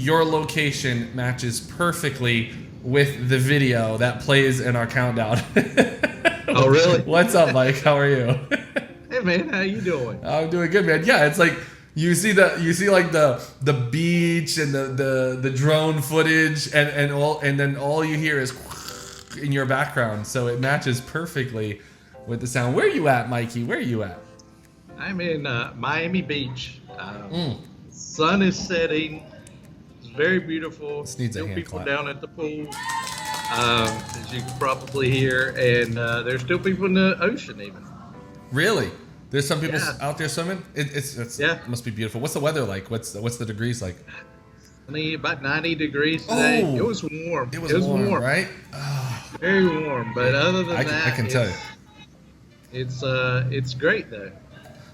your location matches perfectly with the video that plays in our countdown. Oh, really? What's up, Mike? How are you? Hey, man, how you doing? I'm doing good, man. Yeah, it's like you see like the beach and the drone footage and then all you hear is in your background, so it matches perfectly with the sound. Where are you at, Mikey? Where are you at? I'm in Miami Beach. Sun is setting. It's very beautiful. This needs a Still hand people clap. down at the pool, as you can probably hear, and there's still people in the ocean even. Really? There's some people Yeah. out there swimming. It's Yeah. It must be beautiful. What's the weather like? What's the degrees like? About 90 degrees today. Oh. It was warm. It was warm, right? Very warm. But other than that, I can tell you. It's great though.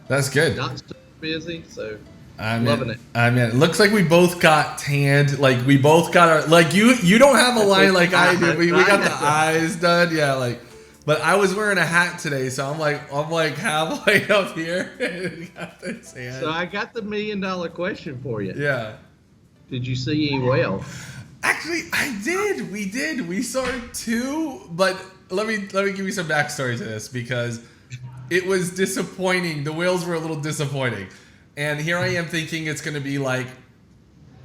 That's good. Not so busy, so I'm loving it. I mean, it looks like we both got tanned. Like we both got our like you don't have a line like I do. We got the eyes done. Yeah, like. But I was wearing a hat today, so I'm like halfway up here. Got this hand. So I got the $1 million question for you. Yeah. Did you see any whales? Actually, I did. We did. We saw 2, but let me give you some backstory to this because it was disappointing. The whales were a little disappointing, and here I am thinking it's gonna be like,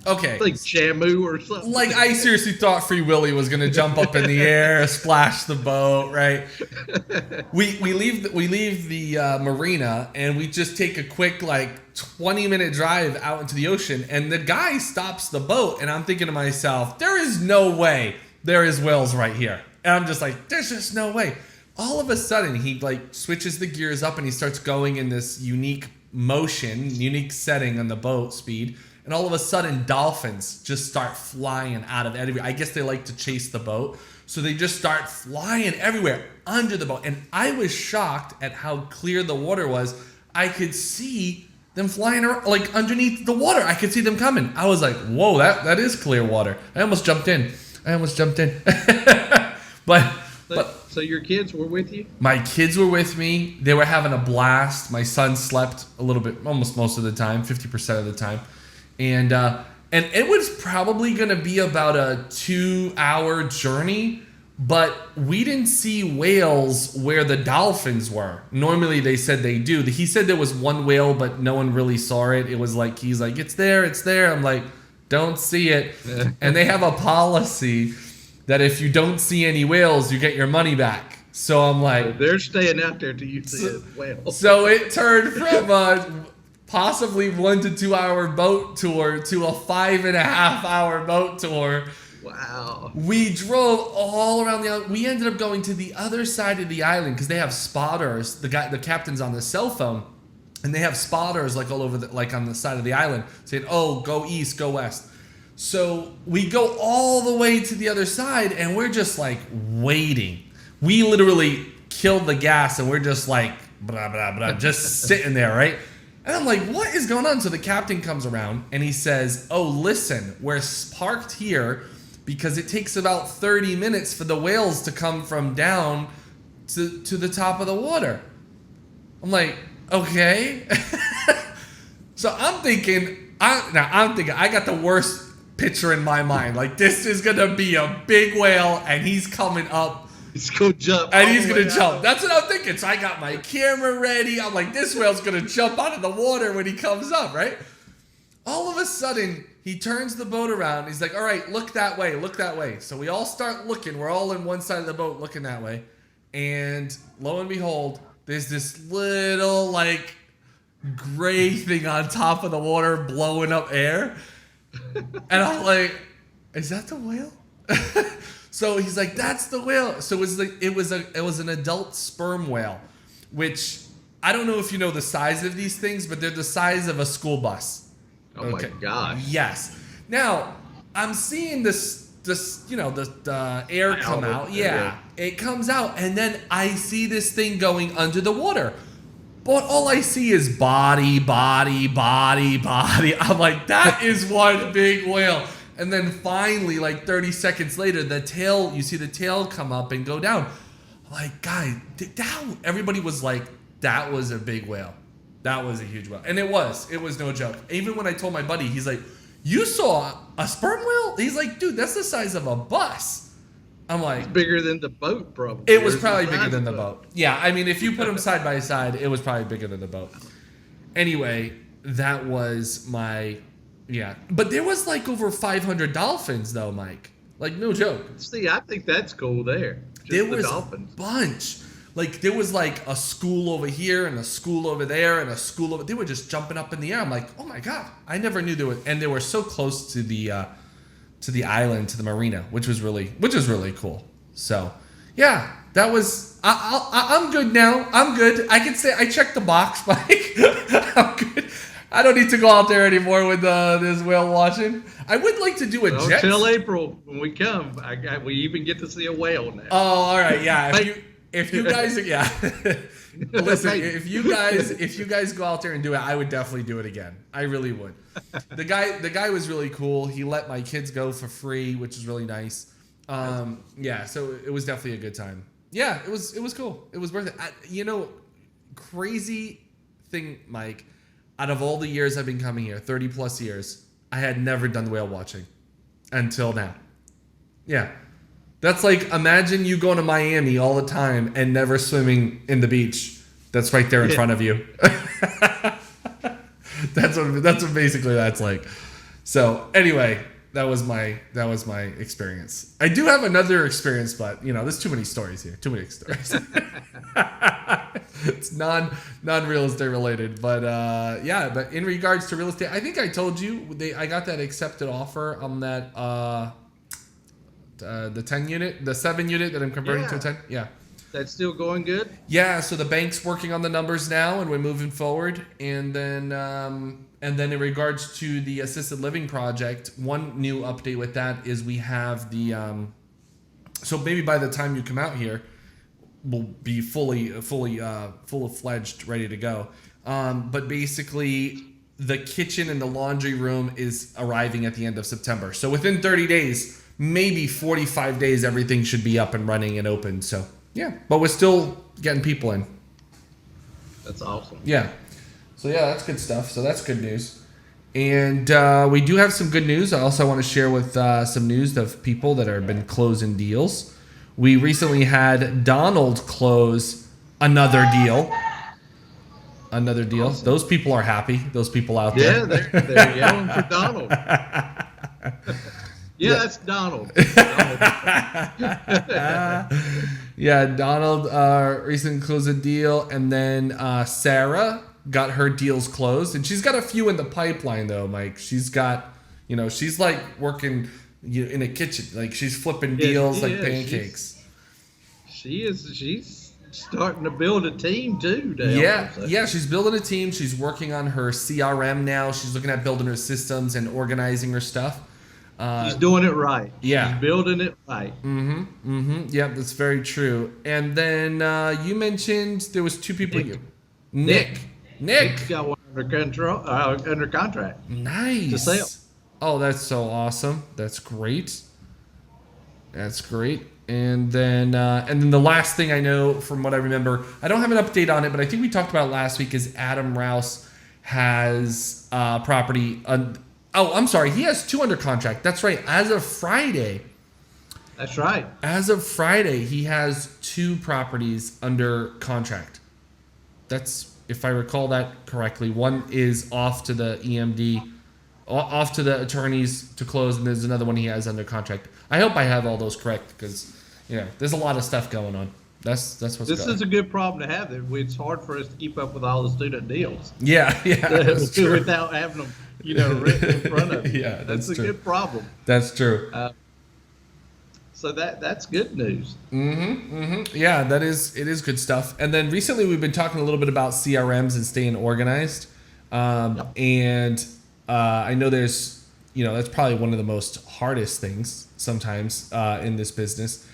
okay, Like Shamu or something. like I seriously thought Free Willy was gonna jump up in the air, splash the boat, right? We leave the marina and we just take a quick like 20-minute drive out into the ocean, and the guy stops the boat, and I'm thinking to myself, there is no way there is whales right here, and I'm just like, there's just no way. All of a sudden, he like switches the gears up and he starts going in this unique setting on the boat speed. And all of a sudden, dolphins just start flying out of everywhere. I guess they like to chase the boat. So they just start flying everywhere under the boat. And I was shocked at how clear the water was. I could see them flying around, like underneath the water. I could see them coming. I was like, whoa, that is clear water. I almost jumped in. But So your kids were with you? my kids were with me. They were having a blast. My son slept a little bit, almost most of the time, 50% of the time. And it was probably going to be about a 2-hour journey, but we didn't see whales where the dolphins were. Normally they said they do. He said there was one whale, but no one really saw it. It was like, he's like, it's there. I'm like, don't see it. And they have a policy that if you don't see any whales, you get your money back. So I'm like, They're staying out there till you see a whale. so it turned from a possibly 1 to 2 hour boat tour to a 5.5 hour boat tour. Wow. We drove all around the island. We ended up going to the other side of the island because they have spotters. The captain's on the cell phone, and they have spotters like all over like on the side of the island saying, "Oh, go east, go west." So we go all the way to the other side, and we're just like waiting. We literally killed the gas, and we're just like blah blah blah, just sitting there, right? And I'm like, what is going on? So the captain comes around and he says, oh, listen, we're parked here because it takes about 30 minutes for the whales to come from down to the top of the water. I'm like, okay. So I'm thinking, I got the worst picture in my mind. Like, this is going to be a big whale and he's coming up. He's gonna jump. And he's going to jump. That's what I'm thinking. So I got my camera ready. I'm like, this whale's going to jump out of the water when he comes up, right? All of a sudden, he turns the boat around. He's like, all right, look that way, look that way. So we all start looking. We're all in one side of the boat looking that way. And lo and behold, there's this little, like, gray thing on top of the water blowing up air. And I'm like, is that the whale? So he's like, that's the whale. So it was an adult sperm whale, which I don't know if you know the size of these things, but they're the size of a school bus. Oh my gosh. Yes. Now I'm seeing this the air come out. Yeah, it comes out, and then I see this thing going under the water. But all I see is body. I'm like, that is one big whale. And then finally, like 30 seconds later, you see the tail come up and go down. I'm like, guys, everybody was like, that was a big whale. That was a huge whale. And it was no joke. Even when I told my buddy, he's like, you saw a sperm whale? He's like, dude, that's the size of a bus. I'm like, It's bigger than the boat, probably. it was probably bigger than the boat. Yeah, I mean, if you put them side by side, it was probably bigger than the boat. Anyway, that was my, yeah. But there was like over 500 dolphins, though, Mike. Like, no joke. See, I think that's cool there. Just There the was dolphins. a bunch. Like, there was like a school over here and a school over there and a school over. They were just jumping up in the air. I'm like, oh my god! I never knew there was, and they were so close to the island, to the marina, which was really cool. So, yeah, that was. I'm good now. I'm good. I can say I checked the box, Mike. I'm good. I don't need to go out there anymore with this whale watching. I would like to do a jet. Till April when we come, we even get to see a whale now. Oh, all right, yeah. If you guys, yeah. Listen, if you guys go out there and do it, I would definitely do it again. I really would. The guy was really cool. He let my kids go for free, which is really nice. Yeah, so it was definitely a good time. Yeah, it was cool. It was worth it. Crazy thing, Mike. Out of all the years I've been coming here, 30 plus years, I had never done whale watching until now. Yeah. That's like, imagine you going to Miami all the time and never swimming in the beach that's right there in front of you. That's what basically that's like. So anyway, that was my experience. I do have another experience, but there's too many stories here. Too many stories. It's non-real estate related, but yeah. But in regards to real estate, I think I told you I got that accepted offer on that the 10 unit, the 7 unit that I'm converting to a 10. Yeah. That's still going good? Yeah, so the bank's working on the numbers now, and we're moving forward. And then in regards to the assisted living project, one new update with that is we have the so maybe by the time you come out here, we'll be full-fledged, ready to go. But basically, the kitchen and the laundry room is arriving at the end of September. So within 30 days, maybe 45 days, everything should be up and running and open. So yeah, but we're still getting people in. That's awesome. Yeah. So yeah, that's good stuff. So that's good news. And we do have some good news. I also want to share with some news of people that have been closing deals. We recently had Donald close another deal. Another deal. Awesome. Those people are happy. Those people out there. Yeah, they're yelling for Donald. Yeah, that's Donald. Yeah, Donald recently closed a deal, and then Sarah got her deals closed, and she's got a few in the pipeline though, Mike. She's got, she's like working in a kitchen, like she's flipping deals like pancakes. She's starting to build a team too. Yeah, she's building a team. She's working on her CRM now. She's looking at building her systems and organizing her stuff. She's doing it right. Yeah. She's building it right. Yeah, that's very true. And then you mentioned there was 2 people. Nick got one under contract. Nice. To sell. Oh, that's so awesome. That's great. And then the last thing I know from what I remember, I don't have an update on it, but I think we talked about it last week, is Adam Rouse has property. I'm sorry. He has 2 under contract. That's right. As of Friday. That's right. As of Friday, he has 2 properties under contract. That's, if I recall that correctly. One is off to the EMD, off to the attorneys to close, and there's another one he has under contract. I hope I have all those correct because, there's a lot of stuff going on. That's what's going on. This is a good problem to have. It's hard for us to keep up with all the student deals. Yeah. That's true. Without having them, written in front of you. Yeah, that's a true. good problem. That's true. So that's good news. Yeah, it is good stuff. And then recently we've been talking a little bit about CRMs and staying organized. Yep. And I know there's, that's probably one of the most hardest things sometimes in this business.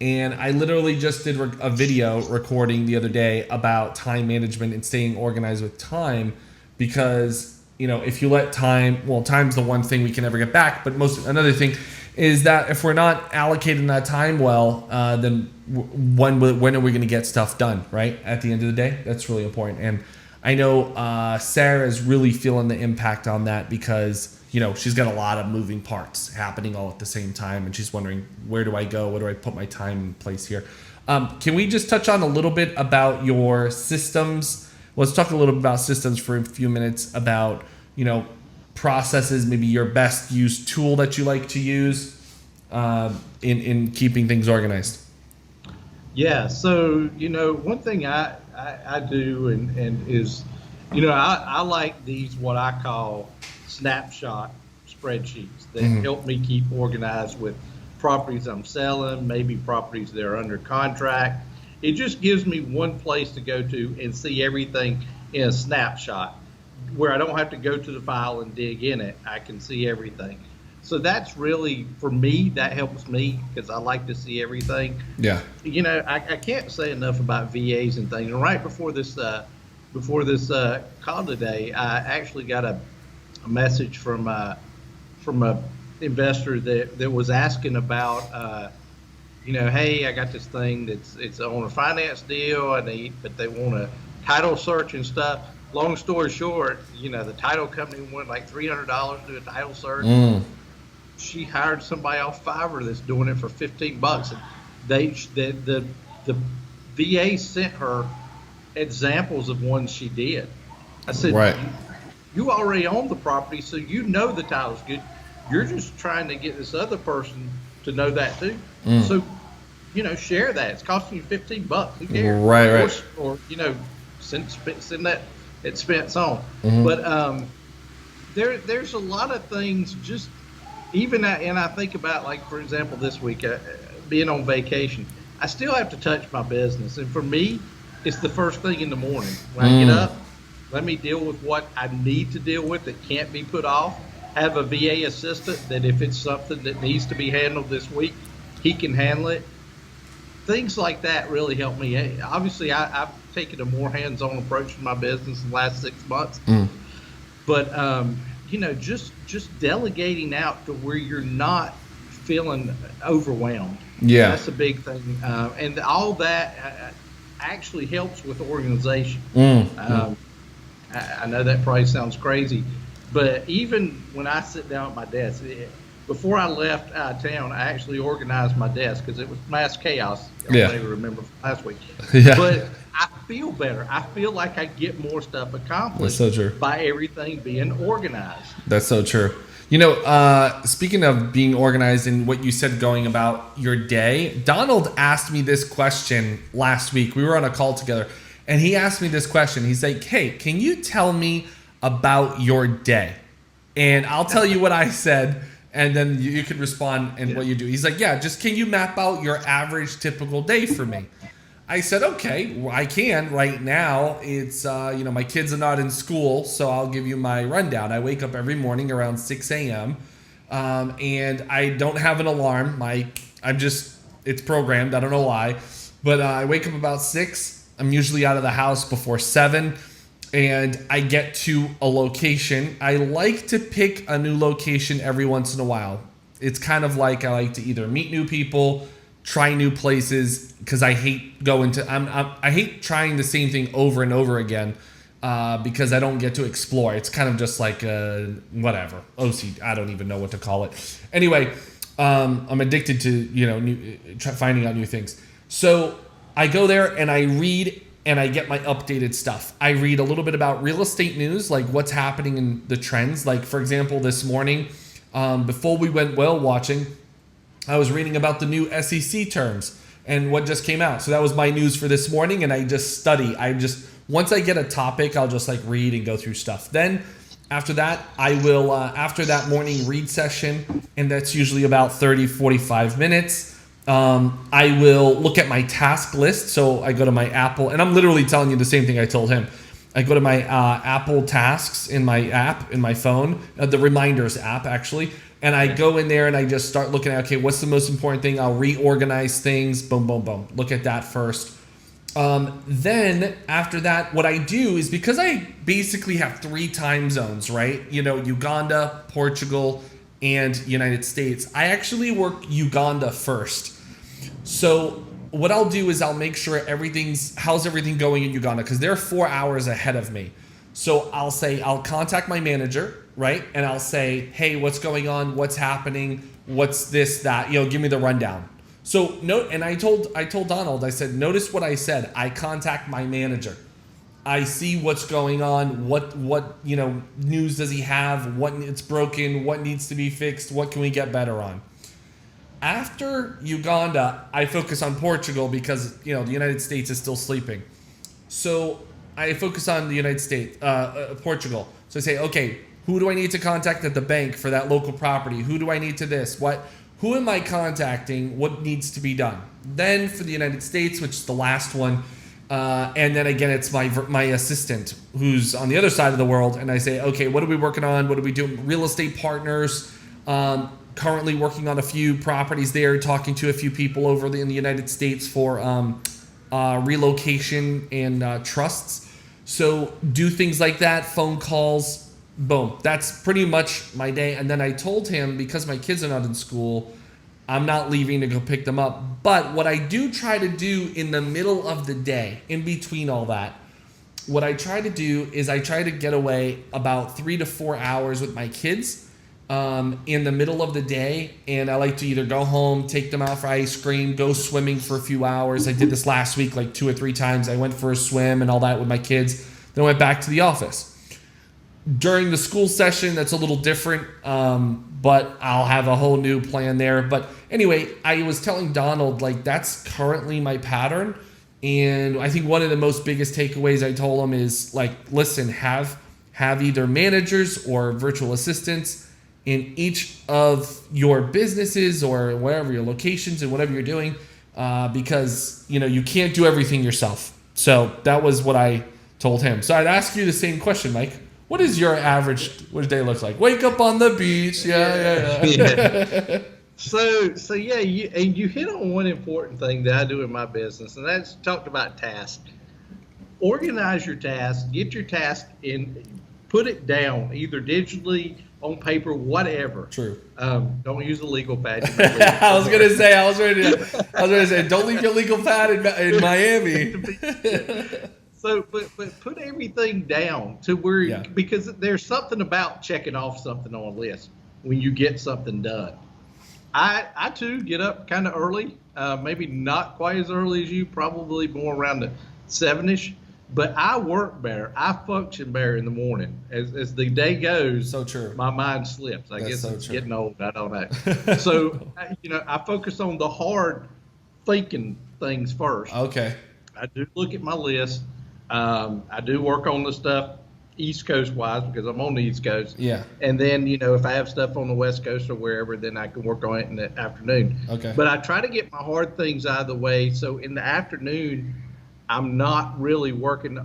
And I literally just did a video recording the other day about time management and staying organized with time, because, if you let time's the one thing we can never get back. But another thing is that if we're not allocating that time well, then when are we going to get stuff done, right? At the end of the day, that's really important. And I know Sarah is really feeling the impact on that because, she's got a lot of moving parts happening all at the same time. And she's wondering, where do I go? Where do I put my time in place here? Can we just touch on a little bit about your systems? Let's talk a little bit about systems for a few minutes about, processes, maybe your best used tool that you like to use in keeping things organized. Yeah. So, one thing I do and is, I like these, what I call snapshot spreadsheets that help me keep organized with properties I'm selling, maybe properties that are under contract. It just gives me one place to go to and see everything in a snapshot where I don't have to go to the file and dig in it. I can see everything. So that's really, for me, that helps me because I like to see everything. Yeah. I can't say enough about VAs and things. And right before this call today, I actually got a message from a investor that was asking about, hey, I got this thing it's on a finance deal, but they want a title search and stuff. Long story short, the title company wanted like $300 to do a title search. She hired somebody off Fiverr that's doing it for $15, and the VA sent her examples of ones she did. I said, right. You already own the property, so the title's good. You're just trying to get this other person to know that too. So, share that. It's costing you $15. Who cares? Right. Or send that expense on. But there's a lot of things. Just and I think about, like, for example, this week being on vacation, I still have to touch my business, and for me, it's the first thing in the morning when I get up. Let me deal with what I need to deal with that can't be put off. Have a VA assistant that if it's something that needs to be handled this week, he can handle it. Things like that really help me. Obviously, I've taken a more hands-on approach to my business in the last 6 months. But, just delegating out to where you're not feeling overwhelmed. Yeah. That's a big thing. And all that actually helps with organization. I know that probably sounds crazy, but even when I sit down at my desk, before I left out of town, I actually organized my desk because it was mass chaos. I don't even remember from last week. But I feel better. I feel like I get more stuff accomplished. That's so true. By everything being organized. That's so true. Speaking of being organized and what you said going about your day, Donald asked me this question last week. We were on a call together, and he asked me this question. He's like, hey, can you tell me about your day? And I'll tell you what I said, and then you can respond and what you do. He's like, yeah, just can you map out your average typical day for me? I said, okay, well, I can. Right now, it's, my kids are not in school, so I'll give you my rundown. I wake up every morning around 6 a.m., and I don't have an alarm. It's programmed. I don't know why. But I wake up about 6. I'm usually out of the house before 7, and I get to a location. I like to pick a new location every once in a while. It's kind of like I like to either meet new people, try new places, because I hate I hate trying the same thing over and over again because I don't get to explore. It's kind of just like whatever. OC, I don't even know what to call it. Anyway, I'm addicted to finding out new things. So I go there and I read and I get my updated stuff. I read a little bit about real estate news, like what's happening in the trends. Like, for example, this morning, before we went whale watching, I was reading about the new SEC terms and what just came out. So that was my news for this morning, and I just study. Once I get a topic, I'll just read and go through stuff. Then after that, I will, after that morning read session, and that's usually about 30, 45 minutes, I will look at my task list. So I go to my Apple, and I'm literally telling you the same thing I told him. I go to my Apple tasks in my app, in my phone, the reminders app actually, and I go in there and I just start looking at, okay, what's the most important thing? I'll reorganize things, boom, boom, boom. Look at that first. Then after that, what I do is, because I basically have 3 time zones, right? Uganda, Portugal, and United States. I actually work Uganda first. So what I'll do is I'll make sure how's everything going in Uganda, because they're 4 hours ahead of me. So I'll contact my manager, right? And I'll say, hey, what's going on? What's happening? What's this, that? give me the rundown. So and I told Donald, I said, notice what I said. I contact my manager. I see what's going on. What news does he have? What it's broken? What needs to be fixed? What can we get better on? After Uganda, I focus on Portugal because the United States is still sleeping. So I focus on the United States, Portugal. So I say, okay, who do I need to contact at the bank for that local property? Who do I need to this? Who am I contacting? What needs to be done? Then for the United States, which is the last one, and then again, it's my assistant who's on the other side of the world, and I say, okay, what are we working on? What are we doing? Real estate partners. Currently working on a few properties there, talking to a few people over in the United States for relocation and trusts. So do things like that, phone calls, boom. That's pretty much my day. And then I told him, because my kids are not in school, I'm not leaving to go pick them up. But what I do try to do in the middle of the day, in between all that, what I try to do is I try to get away about 3 to 4 hours with my kids in the middle of the day, and I like to either go home, take them out for ice cream, go swimming for a few hours. I did this last week like 2 or 3 times. I went for a swim and all that with my kids. Then I went back to the office. During the school session, that's a little different, but I'll have a whole new plan there. But anyway, I was telling Donald, that's currently my pattern. And I think one of the most biggest takeaways I told him is, listen, have either managers or virtual assistants in each of your businesses or wherever your locations and whatever you're doing, because you can't do everything yourself. So that was what I told him. So I'd ask you the same question, Mike. What does your average day look like? Wake up on the beach. Yeah. So yeah, you hit on one important thing that I do in my business, and that's talked about tasks. Organize your tasks, get your task in, put it down, either digitally, on paper, whatever. True. Don't use a legal pad. I was ready to say, don't leave your legal pad in Miami. So, but put everything down to where, because there's something about checking off something on a list when you get something done. I too get up kind of early, maybe not quite as early as you, probably more around the 7-ish. But I work better. I function better in the morning. As the day goes, so true. My mind slips. I guess it's getting old. I don't know. So, I focus on the hard thinking things first. Okay. I do look at my list. I do work on the stuff East Coast wise because I'm on the East Coast. Yeah. And then, if I have stuff on the West Coast or wherever, then I can work on it in the afternoon. Okay. But I try to get my hard things out of the way. So in the afternoon, I'm not really working.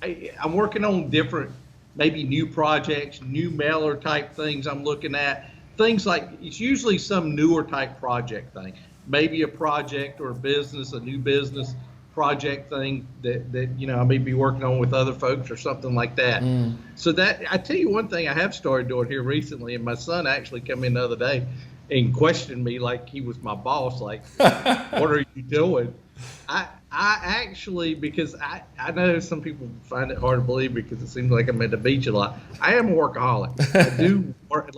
I'm working on different, maybe new projects, new mailer type things I'm looking at. Things like, it's usually some newer type project thing. Maybe a project or a business, a new business project thing that I may be working on with other folks or something like that. So that, I tell you one thing I have started doing here recently, and my son actually came in the other day and questioned me like he was my boss, like, what are you doing? I actually, because I know some people find it hard to believe because it seems like I'm at the beach a lot. I am a workaholic. I do work,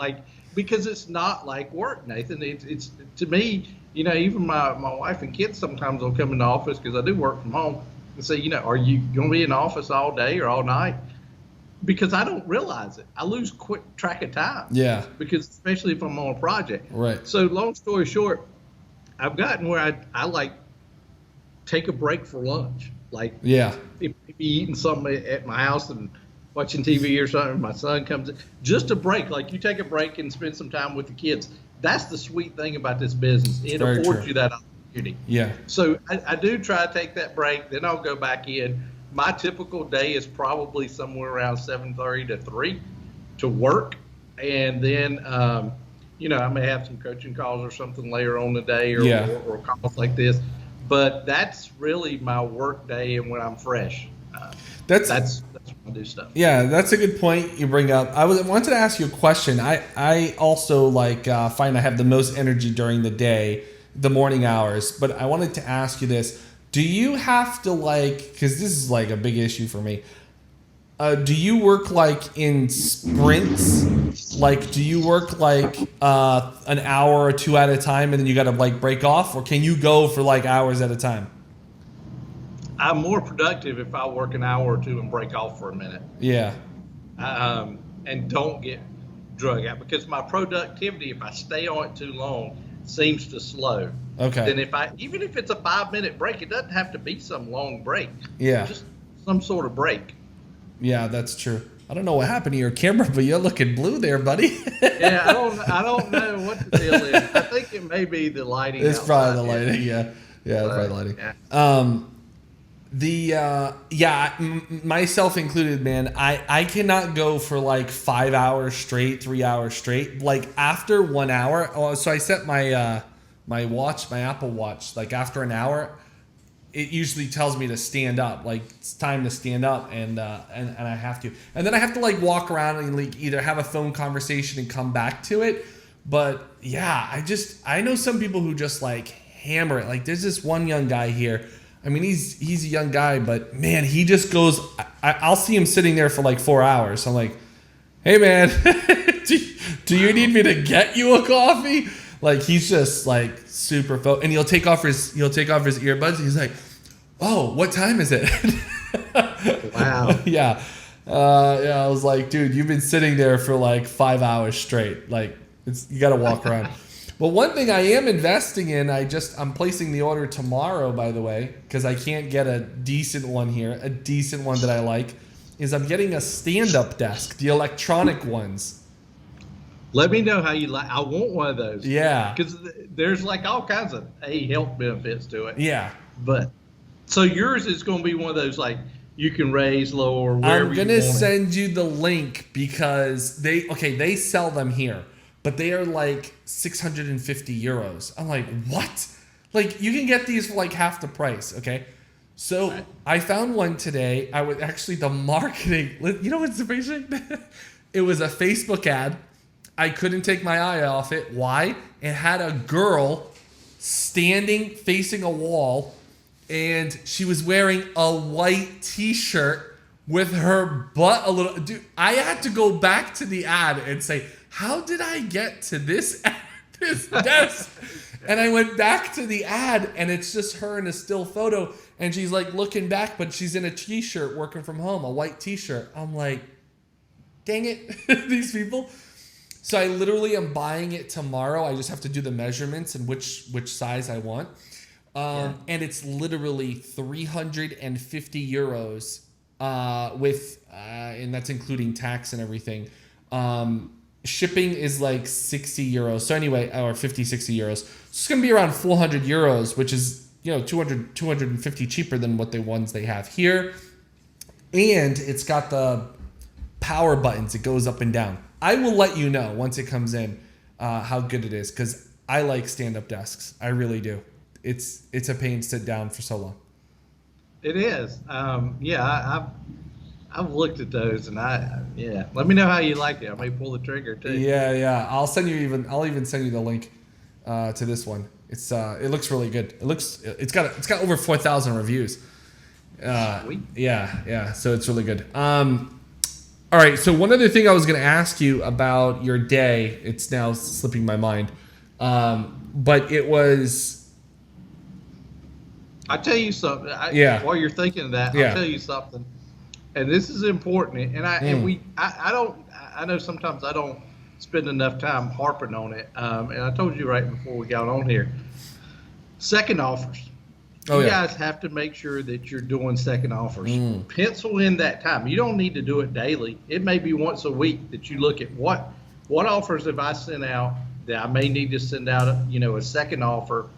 because it's not like work, Nathan. It's to me, even my wife and kids sometimes will come in the office because I do work from home and say, are you going to be in the office all day or all night? Because I don't realize it. I lose quick track of time. Yeah. Because especially if I'm on a project. Right. So long story short, I've gotten where I like take a break for lunch. Like, if be eating something at my house and watching TV or something, my son comes in, just a break. Like, you take a break and spend some time with the kids. That's the sweet thing about this business. It affords you that opportunity. Yeah. So I do try to take that break. Then I'll go back in. My typical day is probably somewhere around 7:30 to 3 to work. And then, I may have some coaching calls or something later on the day or calls like this. But that's really my work day and when I'm fresh. That's when I do stuff. Yeah, that's a good point you bring up. I wanted to ask you a question. I also find I have the most energy during the day, the morning hours. But I wanted to ask you this: do you have to because this is like a big issue for me? Do you work like in sprints? Like, do you work like an hour or two at a time, and then you got to like break off, or can you go for like hours at a time? I'm more productive if I work an hour or two and break off for a minute. Yeah. And don't get drug out, because my productivity, if I stay on it too long, seems to slow. Okay. Then even if it's a 5-minute break, it doesn't have to be some long break. Yeah. Just some sort of break. Yeah, that's true. I don't know what happened to your camera, but you're looking blue there, buddy. Yeah, I don't know what the deal is. I think it may be the lighting. It's outside. probably the lighting. Yeah, it's probably the lighting. Myself included, man. I cannot go for like 5 hours straight, 3 hours straight. Like after 1 hour. Oh, so I set my my Apple Watch. Like after an hour, it usually tells me to stand up. Like it's time to stand up, and I have to. And then I have to like walk around and like either have a phone conversation and come back to it. But yeah, I know some people who just like hammer it. Like there's this one young guy here. I mean, he's a young guy, but man, he just goes. I'll see him sitting there for like 4 hours. I'm like, hey man, do you need me to get you a coffee? Like he's just like super and he'll take off his earbuds. And he's like, oh, what time is it? Wow. Yeah. I was like, dude, you've been sitting there for like 5 hours straight. Like you got to walk around. Well, one thing I am investing in, I'm placing the order tomorrow, by the way, because I can't get a decent one here, a decent one that I like, is I'm getting a stand-up desk, the electronic ones. Let me know how you like. I want one of those. Yeah. Because there's like all kinds of health benefits to it. Yeah. But so yours is going to be one of those like you can raise, lower, wherever I'm gonna send you the link because they sell them here, but they are like 650 euros. I'm like, what? Like you can get these for like half the price. Okay. So right. I found one today. I was actually the marketing. You know what's amazing? It was a Facebook ad. I couldn't take my eye off it. Why? It had a girl standing facing a wall, and she was wearing a white t-shirt with her butt a little. Dude, I had to go back to the ad and say, how did I get to this desk? And I went back to the ad, and it's just her in a still photo, and she's like looking back, but she's in a t-shirt working from home, a white t-shirt. I'm like, dang it, these people. So I literally am buying it tomorrow. I just have to do the measurements and which size I want. And it's literally 350 euros and that's including tax and everything. Shipping is like 60 euros. So anyway, or 50, 60 euros. So it's going to be around 400 euros, which is, 250 cheaper than what the ones they have here. And it's got the power buttons. It goes up and down. I will let you know once it comes in how good it is, because I like stand-up desks. I really do. It's a pain to sit down for so long. It is. I've looked at those, and let me know how you like it. I may pull the trigger too. Yeah. I'll even send you the link to this one. It looks really good. It's got over 4,000 reviews. Sweet. Yeah. So it's really good. All right. So one other thing I was going to ask you about your day. It's now slipping my mind. But it was. I'll tell you something. While you're thinking of that, I'll tell you something. And this is important. And I know sometimes I don't spend enough time harping on it. And I told you right before we got on here. Second offers. You guys have to make sure that you're doing second offers. Pencil in that time. You don't need to do it daily. It may be once a week that you look at what offers have I sent out that I may need to send out a second offer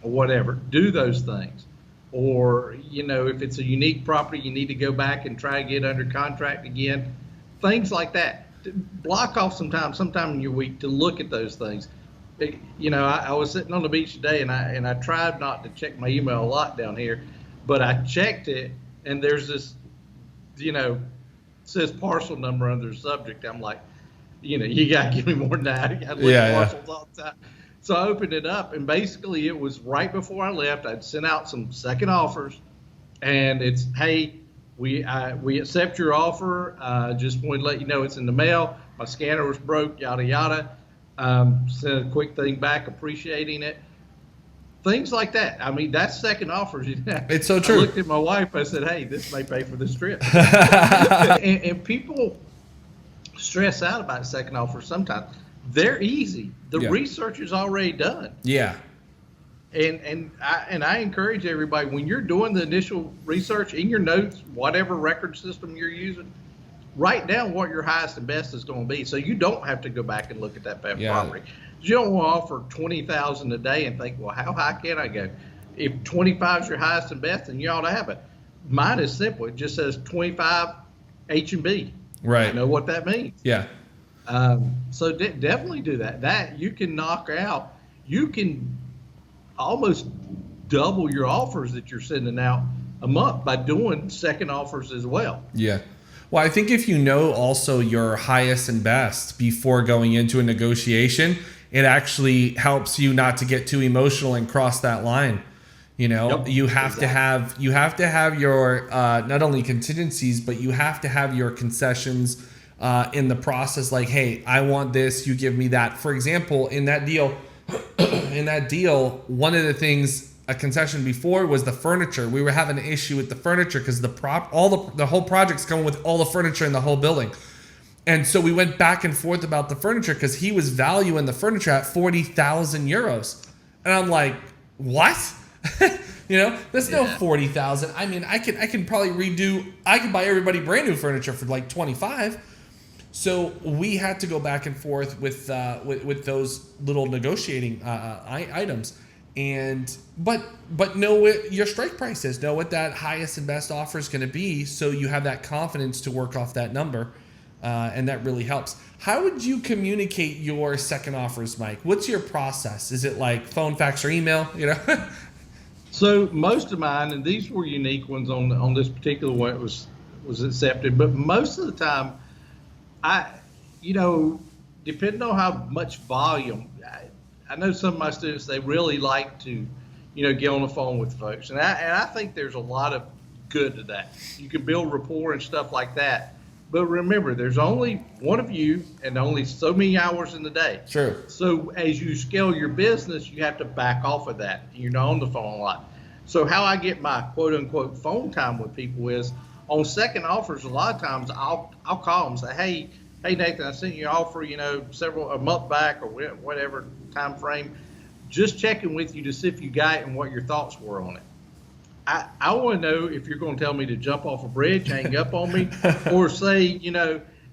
or whatever. Do those things. Or, if it's a unique property, you need to go back and try and get under contract again. Things like that. Block off sometime in your week to look at those things. I was sitting on the beach today, and I tried not to check my email a lot down here, but I checked it, and there's this, says parcel number under the subject. I'm like, you got to give me more than that. I got to look at parcels all the time. So I opened it up, and basically it was right before I left. I'd sent out some second offers, and it's, hey, we accept your offer. Just wanted to let you know it's in the mail. My scanner was broke, yada, yada. Sent a quick thing back, appreciating it. Things like that. I mean, that's second offers. It's so true. I looked at my wife. I said, hey, this may pay for this trip. and people stress out about second offers sometimes. They're easy. The research is already done. Yeah. And I encourage everybody, when you're doing the initial research in your notes, whatever record system you're using, write down what your highest and best is going to be, so you don't have to go back and look at that property. You don't want to offer $20,000 a day and think, well, how high can I go? If 25 is your highest and best, then you ought to have it. Mine is simple. It just says 25 H&B. Right. I know what that means. Yeah. So definitely do that. That you can knock out. You can almost double your offers that you're sending out a month by doing second offers as well. Yeah. Well, I think if you know also your highest and best before going into a negotiation, it actually helps you not to get too emotional and cross that line. You know, you have to have your not only contingencies, but you have to have your concessions in the process. Like, hey, I want this, you give me that. For example, in that deal, one of the things, a concession before, was the furniture. We were having an issue with the furniture because the whole project's coming with all the furniture in the whole building. And so we went back and forth about the furniture because he was valuing the furniture at 40,000 euros. And I'm like, what? You know, that's no 40,000. I mean, I can probably I could buy everybody brand new furniture for like 25. So we had to go back and forth with those little negotiating items. But know what your strike price is. Know what that highest and best offer is going to be, so you have that confidence to work off that number. And that really helps. How would you communicate your second offers, Mike? What's your process? Is it like phone, fax, or email? You know. So most of mine, and these were unique ones on this particular one, it was accepted. But most of the time, depending on how much volume, I know some of my students, they really like to, get on the phone with folks, and I think there's a lot of good to that. You can build rapport and stuff like that. But remember, there's only one of you and only so many hours in the day. Sure. So as you scale your business, you have to back off of that. You're not on the phone a lot. So how I get my quote unquote phone time with people is on second offers. A lot of times I'll call them and say, hey Nathan, I sent you an offer, a month back or whatever time frame. Just checking with you to see if you got it and what your thoughts were on it. I want to know if you're going to tell me to jump off a bridge, hang up on me, or say,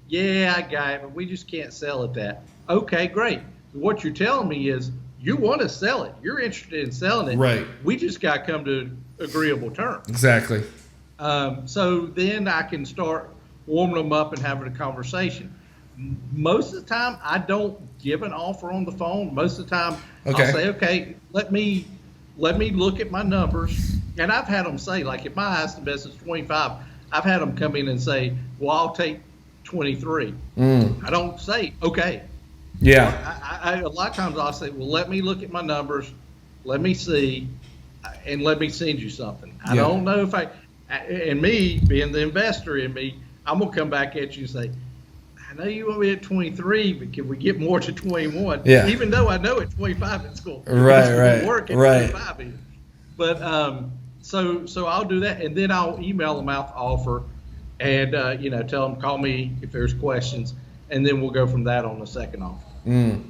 yeah, I got it, but we just can't sell it that. Okay, great. What you're telling me is you want to sell it. You're interested in selling it. Right. We just got to come to agreeable terms. Exactly. So then I can start warming them up and having a conversation. Most of the time, I don't give an offer on the phone. Most of the time, I'll say, okay, let me look at my numbers. And I've had them say, like, if my highest and best is 25, I've had them come in and say, well, I'll take 23. I don't say, okay. Yeah. I a lot of times I'll say, well, let me look at my numbers, let me see, and let me send you something. I don't know and me being the investor in me, I'm going to come back at you and say, I know you want me at 23, but can we get more to 21? Yeah. Even though I know at 25 it's going to work at 25. But so I'll do that, and then I'll email them out the offer, and tell them, call me if there's questions, and then we'll go from that on the second offer.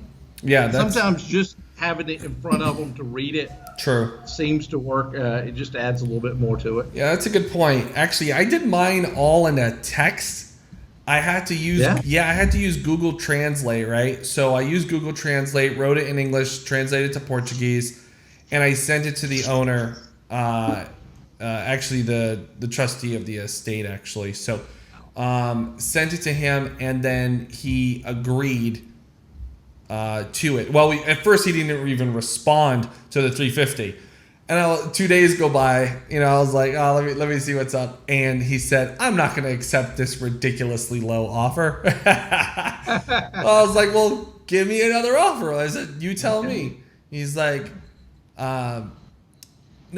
Yeah. Sometimes just having it in front of them to read it seems to work. It just adds a little bit more to it. Yeah, that's a good point. Actually, I did mine all in a text. I had to use Google Translate, right? So I used Google Translate, wrote it in English, translated to Portuguese, and I sent it to the owner, actually the trustee of the estate, actually. So sent it to him, and then he agreed to it. Well, at first he didn't even respond to the 350. And 2 days go by, I was like, oh, let me see what's up. And he said, I'm not going to accept this ridiculously low offer. I was like, well, give me another offer. I said, you tell me. He's like, no,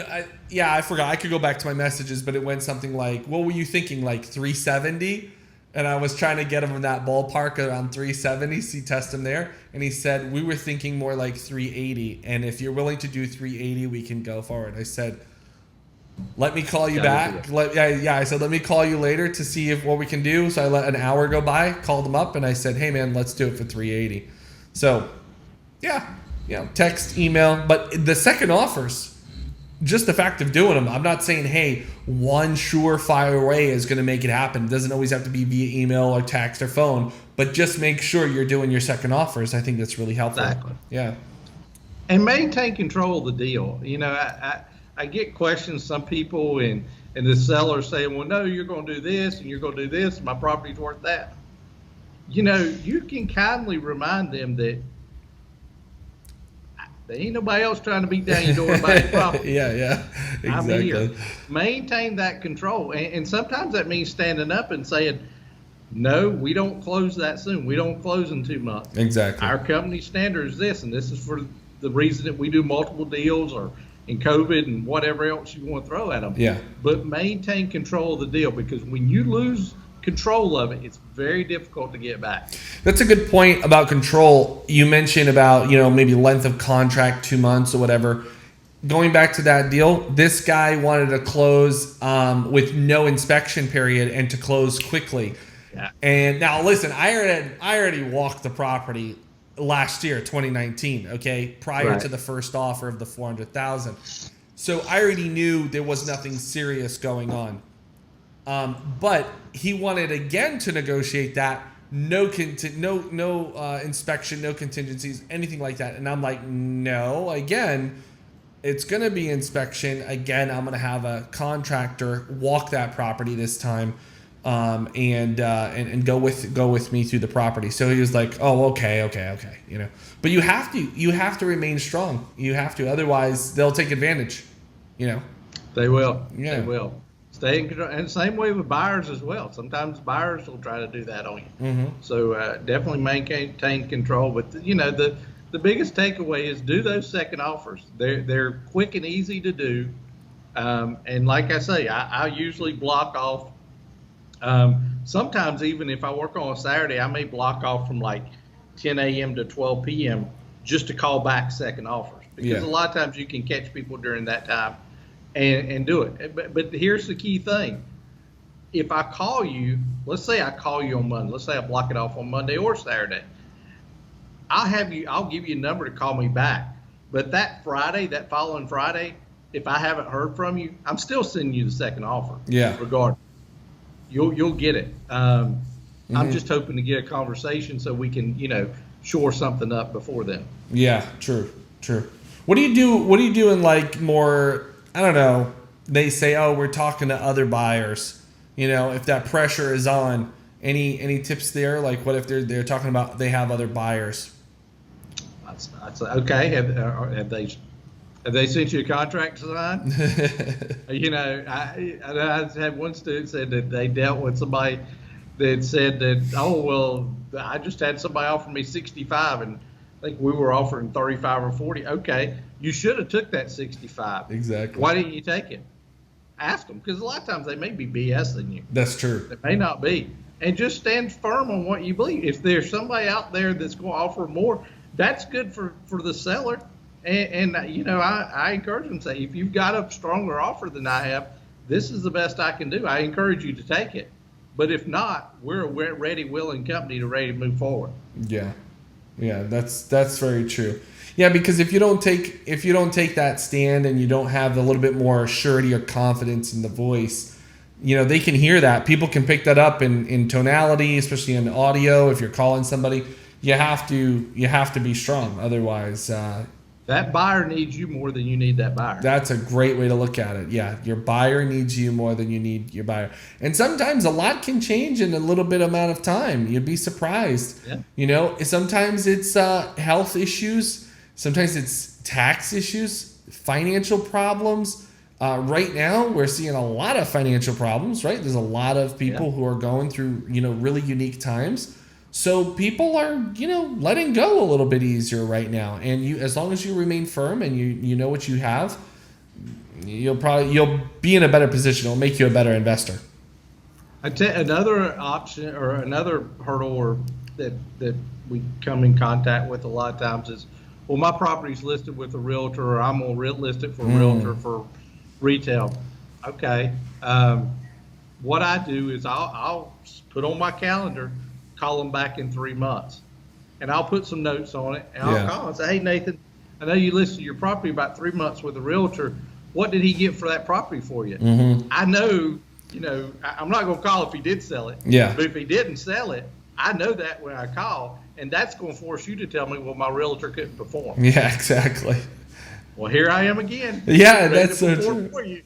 I forgot. I could go back to my messages, but it went something like, what were you thinking, like 370? And I was trying to get him in that ballpark around 370, see, test him there. And he said, we were thinking more like 380. And if you're willing to do 380, we can go forward. I said, let me call you back. I said, let me call you later to see what we can do. So I let an hour go by, called him up, and I said, hey, man, let's do it for 380. So, text, email. But the second offers, just the fact of doing them, I'm not saying, hey, one surefire way is going to make it happen. It doesn't always have to be via email or text or phone, but just make sure you're doing your second offers. I think that's really helpful. Exactly. Yeah. And maintain control of the deal. I get questions, some people, and the seller saying, well, no, you're going to do this, and you're going to do this, and my property's worth that. You can kindly remind them that there ain't nobody else trying to beat down your door about your property. Yeah, exactly. I'm here. Maintain that control. And sometimes that means standing up and saying, no, we don't close that soon. We don't close in 2 months. Exactly. Our company standard is this, and this is for the reason that we do multiple deals or in COVID and whatever else you want to throw at them. Yeah. But maintain control of the deal, because when you lose control of it, it's very difficult to get back. That's a good point about control. You mentioned about, maybe length of contract, 2 months or whatever. Going back to that deal, this guy wanted to close with no inspection period and to close quickly. Yeah. And now listen, I already walked the property last year, 2019, okay, prior to the first offer of the $400,000. So I already knew there was nothing serious going on. But he wanted again to negotiate that no inspection, no contingencies, anything like that. And I'm like, no, again, it's going to be inspection. Again, I'm going to have a contractor walk that property this time, and go with me through the property. So he was like, oh, okay. But you have to remain strong. You have to, otherwise they'll take advantage. They will. Yeah. They will. Stay in control. And same way with buyers as well. Sometimes buyers will try to do that on you. Mm-hmm. So definitely maintain control. But the biggest takeaway is do those second offers. They're quick and easy to do. And like I say, I usually block off. Sometimes even if I work on a Saturday, I may block off from like 10 a.m. to 12 p.m. just to call back second offers. Because a lot of times you can catch people during that time and do it. But here's the key thing. If I call you, let's say I call you on Monday. Let's say I block it off on Monday or Saturday. I'll give you a number to call me back. But that following Friday, if I haven't heard from you, I'm still sending you the second offer. Yeah. Regardless. You'll get it. I'm just hoping to get a conversation so we can, shore something up before then. Yeah, true. What do you do in like more, I don't know, they say, oh, we're talking to other buyers, if that pressure is on, any tips there? Like what if they're talking about they have other buyers? That's okay. Have they sent you a contract to sign? I had one student said that they dealt with somebody that said that, oh, well, I just had somebody offer me 65 and I think we were offering 35 or 40. Okay, you should have took that 65. Exactly. Why didn't you take it? Ask them, because a lot of times they may be BSing you. That's true. They may not be. And just stand firm on what you believe. If there's somebody out there that's going to offer more, that's good for the seller. And I encourage them to say, if you've got a stronger offer than I have, this is the best I can do. I encourage you to take it. But if not, we're a ready, willing company ready to move forward. Yeah, that's very true. Yeah, because if you don't take that stand and you don't have a little bit more surety or confidence in the voice, they can hear that. People can pick that up in tonality, especially in audio. If you're calling somebody, you have to be strong. Otherwise, that buyer needs you more than you need that buyer. That's a great way to look at it. Yeah, your buyer needs you more than you need your buyer. And sometimes a lot can change in a little bit amount of time. You'd be surprised. Yeah. Sometimes it's health issues. Sometimes it's tax issues, financial problems. Right now, we're seeing a lot of financial problems, right? There's a lot of people who are going through, really unique times. So people are, letting go a little bit easier right now. And as long as you remain firm and you know what you have, you'll be in a better position. It'll make you a better investor. Another option or another hurdle that we come in contact with a lot of times is, well, my property's listed with a realtor, or I'm gonna list it for a realtor for retail. Okay. What I do is I'll put on my calendar, call them back in 3 months, and I'll put some notes on it, and I'll call and say, hey, Nathan, I know you listed your property about 3 months with a realtor. What did he get for that property for you? Mm-hmm. I know, I'm not going to call if he did sell it. Yeah. But if he didn't sell it, I know that when I call, and that's going to force you to tell me, well, my realtor couldn't perform. Yeah, exactly. Well, here I am again. Yeah, that's so true. For you.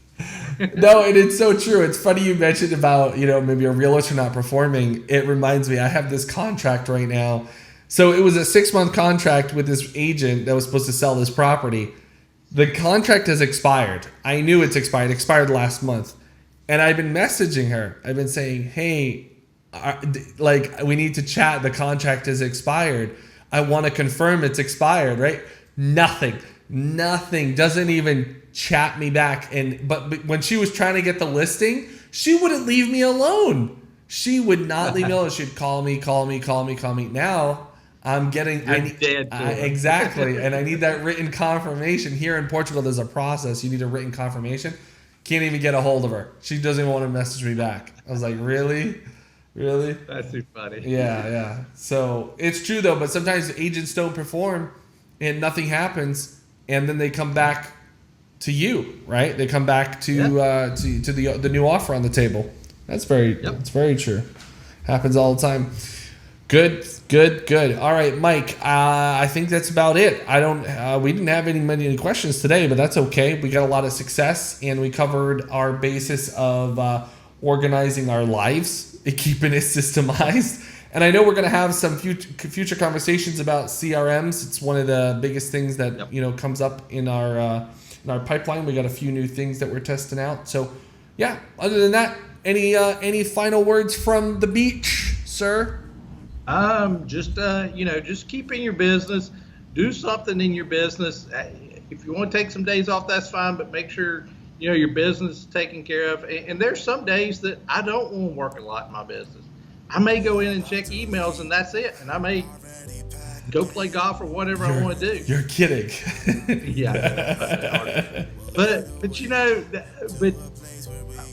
No, and it's so true. It's funny you mentioned about, maybe a realtor not performing. It reminds me, I have this contract right now. So it was a 6-month contract with this agent that was supposed to sell this property. The contract has expired. I knew it's expired. It expired last month. And I've been messaging her. I've been saying, hey, we need to chat. The contract is expired. I want to confirm it's expired, right? Nothing. Doesn't even chat me back. But when she was trying to get the listing, she wouldn't leave me alone. She would not leave me alone. She'd call me. Now I'm getting exactly, and I need that written confirmation. Here in Portugal, there's a process. You need a written confirmation. Can't even get a hold of her. She doesn't even want to message me back. I was like, really? That's too funny. Yeah. So it's true though, but sometimes agents don't perform, and nothing happens, and then they come back to you, right? They come back to the new offer on the table. That's very true. Happens all the time. Good. All right, Mike. I think that's about it. We didn't have many questions today, but that's okay. We got a lot of success, and we covered our basis of organizing our lives, keeping it systemized. And I know we're going to have some future conversations about CRMs. It's one of the biggest things that comes up in our pipeline. We got a few new things that we're testing out. So, yeah. Other than that, any final words from the beach, sir? Just keep in your business. Do something in your business. If you want to take some days off, that's fine. But make sure your business is taken care of. And there's some days that I don't want to work a lot in my business. I may go in and check emails, and that's it. And I may go play golf or whatever I want to do. You're kidding. Yeah. But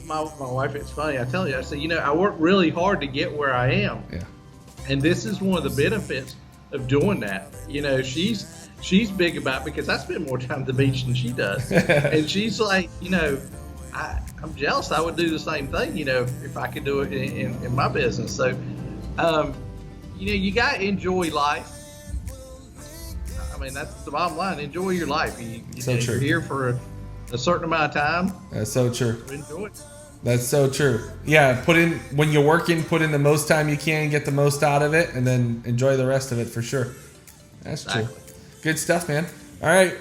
my wife, it's funny. I tell you, I say, I work really hard to get where I am. Yeah. And this is one of the benefits of doing that. She's big about it because I spend more time at the beach than she does. And she's like, I'm jealous. I would do the same thing, if I could do it in my business. So, you got to enjoy life. I mean, that's the bottom line. Enjoy your life. You're here for a certain amount of time. That's so true. Enjoy it. That's so true. Yeah, when you're working, put in the most time you can, get the most out of it, and then enjoy the rest of it for sure. That's true. Good stuff, man. All right.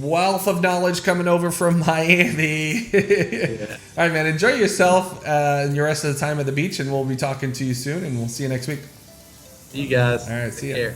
Wealth of knowledge coming over from Miami. Yeah. All right, man. Enjoy yourself and your rest of the time at the beach, and we'll be talking to you soon, and we'll see you next week. See you guys. All right. See you.